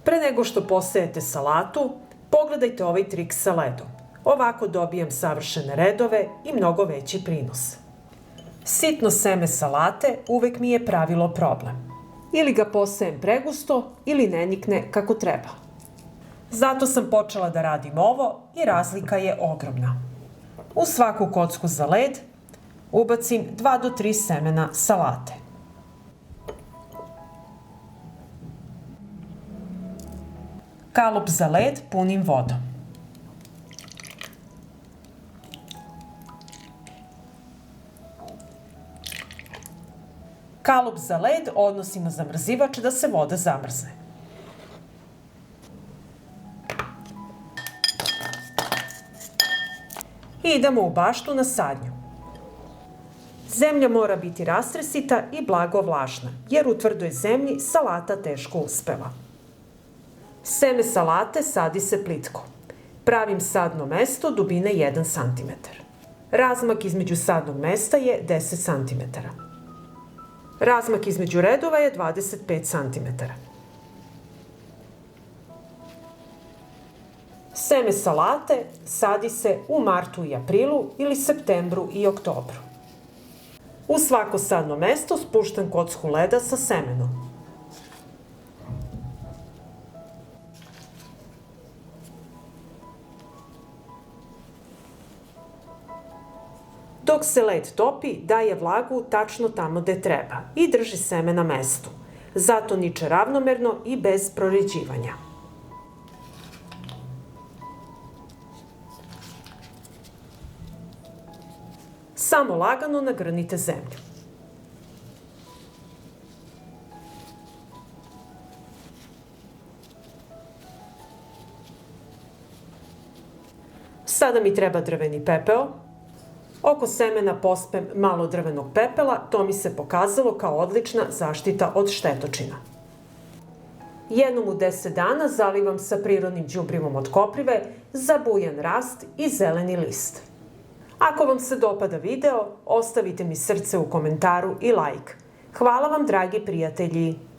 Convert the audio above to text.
Pre nego što posejete salatu, pogledajte ovaj trik sa ledom. Ovako dobijam savršene redove i mnogo veći prinos. Sitno seme salate uvek mi je pravilo problem. Ili ga posejem pregusto ili ne nikne kako treba. Zato sam počela da radim ovo i razlika je ogromna. U svaku kocku za led ubacim 2 do 3 semena salate. Kalup za led punim vodom. Kalup za led odnosim na zamrzivač da se voda zamrzne. I idemo u baštu na sadnju. Zemlja mora biti rastresita i blago vlažna, jer u tvrdoj zemlji salata teško uspeva. Seme salate sadi se plitko. Pravim sadno mesto dubine 1 cm. Razmak između sadnog mesta je 10 cm. Razmak između redova je 25 cm. Seme salate sadi se u martu i aprilu ili septembru i oktobru. U svako sadno mesto spuštam kocku leda sa semenom. Dok se led topi, daje vlagu tačno tamo gde treba i drži seme na mestu. Zato niče ravnomerno i bez proređivanja. Samo lagano nagrnite zemlju. Sada mi treba drveni pepeo. Oko semena pospem malo drvenog pepela, to mi se pokazalo kao odlična zaštita od štetočina. Jednom u 10 dana zalivam sa prirodnim đubrivom od koprive za bujan rast i zeleni list. Ako vam se dopada video, ostavite mi srce u komentaru i like. Hvala vam, dragi prijatelji!